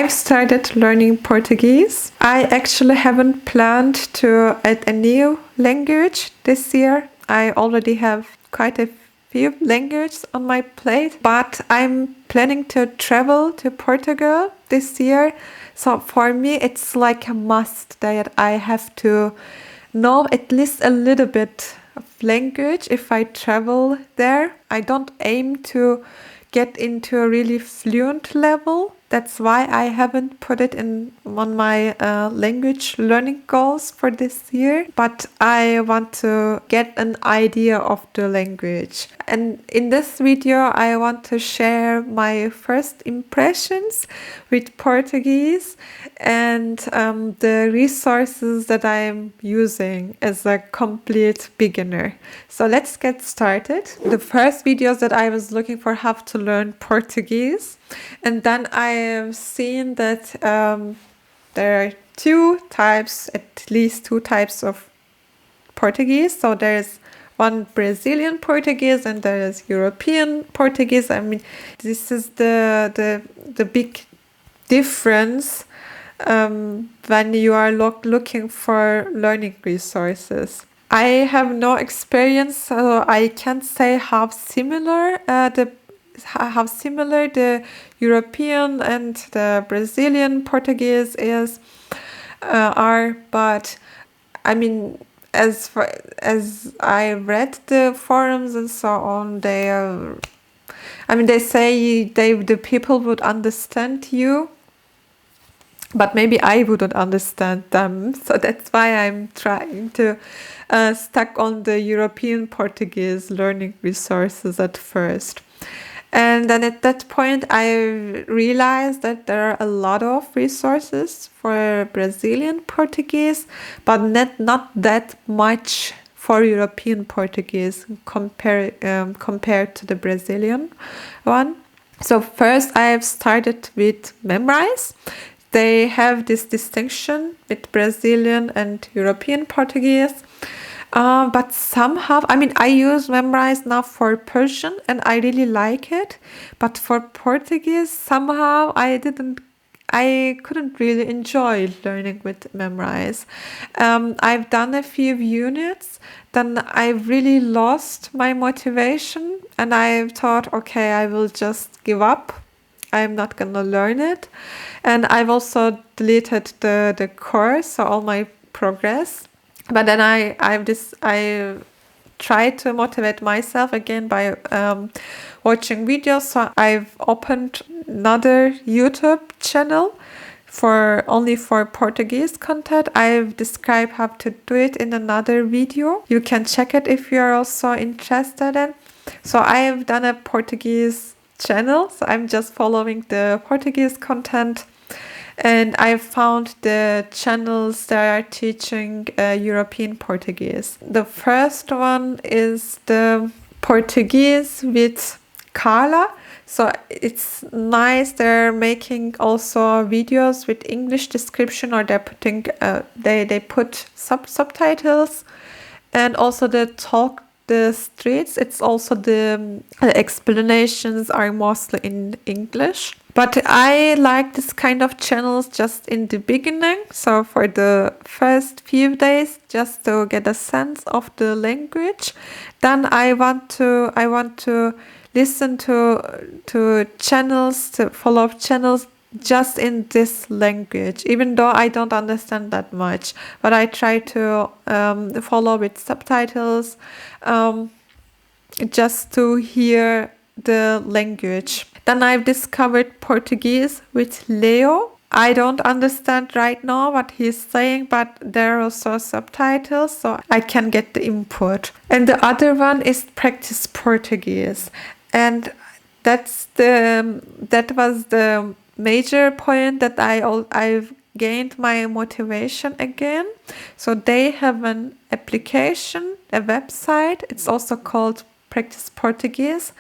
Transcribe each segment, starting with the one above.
I've started learning Portuguese. I actually haven't planned to add a new language this year. I already have quite a few languages on my plate, but I'm planning to travel to Portugal this year. So for me, it's like a must that I have to know at least a little bit of language if I travel there. I don't aim to get into a really fluent level. That's why I haven't put it on my language learning goals for this year. But I want to get an idea of the language. And in this video, I want to share my first impressions with Portuguese and the resources that I'm using as a complete beginner. So let's get started. The first videos that I was looking for how to learn Portuguese, and then I have seen that there are at least two types of Portuguese. So there's one Brazilian Portuguese and there is European Portuguese. I mean, this is the big difference when you are looking for learning resources. I have no experience, so I can't say how similar the European and the Brazilian Portuguese are, but I mean, as I read the forums and so on, they say the people would understand you, but maybe I wouldn't understand them. So that's why I'm trying to stuck on the European Portuguese learning resources at first. And then at that point, I realized that there are a lot of resources for Brazilian Portuguese, but not that much for European Portuguese compared to the Brazilian one. So first, I have started with Memrise. They have this distinction with Brazilian and European Portuguese. But somehow, I use Memrise now for Persian and I really like it. But for Portuguese, somehow I couldn't really enjoy learning with Memrise. I've done a few units, then I really lost my motivation and I thought, okay, I will just give up. I'm not gonna learn it. And I've also deleted the course, so all my progress. But then I tried to motivate myself again by watching videos. So I've opened another YouTube channel only for Portuguese content. I've described how to do it in another video. You can check it if you are also interested in. So I have done a Portuguese channel. So I'm just following the Portuguese content. And I found the channels that are teaching European Portuguese. The first one is the Portuguese with Carla. So it's nice. They're making also videos with English description, or they're putting they put subtitles, and also the streets. It's also the explanations are mostly in English. But I like this kind of channels just in the beginning. So for the first few days, just to get a sense of the language. Then I want to listen to channels, to follow channels just in this language, even though I don't understand that much. But I try to follow with subtitles, just to hear the language. Then I've discovered Portuguese with Leo. I don't understand right now what he's saying, but there are also subtitles, so I can get the input. And the other one is Practice Portuguese. And that was the major point that I've gained my motivation again. So they have an application, a website. It's also called Practice Portuguese.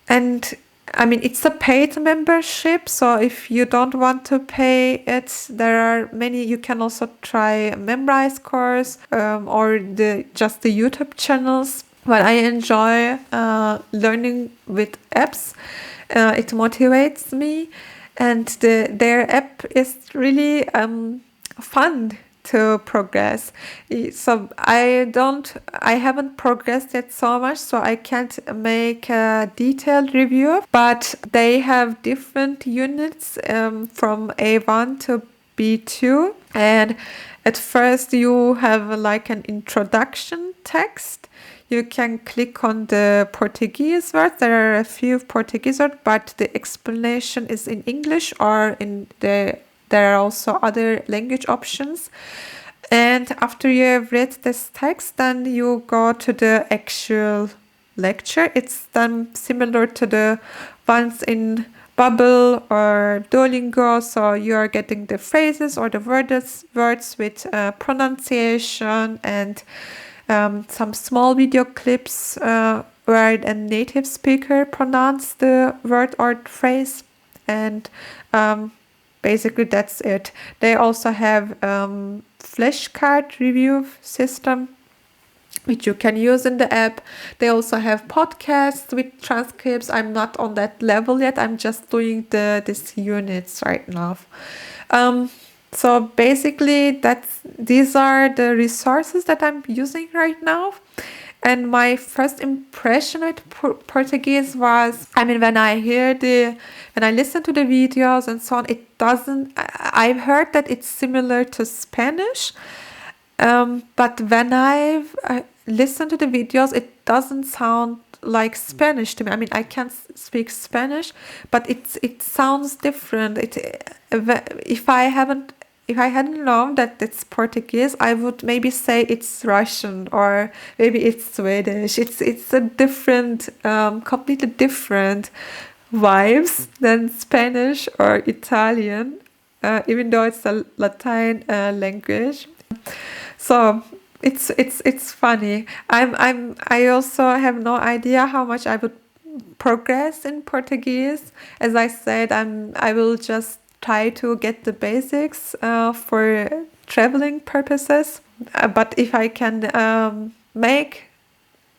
And it's a paid membership, so if you don't want to pay it, there are many. You can also try a Memrise course or just the YouTube channels. But I enjoy learning with apps. It motivates me. and their app is really fun to progress. So I haven't progressed yet so much, so I can't make a detailed review, but they have different units from A1 to B2, and at first you have like an introduction text. You can click on the Portuguese words. There are a few Portuguese words, but the explanation is in English, or there are also other language options. And after you have read this text, then you go to the actual lecture. It's then similar to the ones in Bubble or Duolingo, so you are getting the phrases or the words with pronunciation and some small video clips where a native speaker pronounces the word or phrase, and basically that's it. They also have flashcard review system which you can use in the app. They also have podcasts with transcripts. I'm not on that level yet. I'm just doing these units right now. So basically these are the resources that I'm using right now. And my first impression with Portuguese was, I mean, when I listen to the videos and so on, I've heard that it's similar to Spanish. But when I've listened to the videos, it doesn't sound like Spanish to me. I mean, I can't speak Spanish, but it sounds different. If I hadn't known that it's Portuguese, I would maybe say it's Russian or maybe it's Swedish. It's a different, completely different vibes than Spanish or Italian, even though it's a Latin language. So it's funny. I also have no idea how much I would progress in Portuguese. As I said, I will just try to get the basics for traveling purposes. But if I can make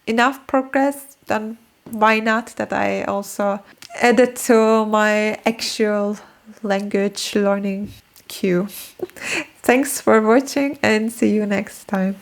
enough progress, then why not that I also add it to my actual language learning queue. Thanks for watching and see you next time.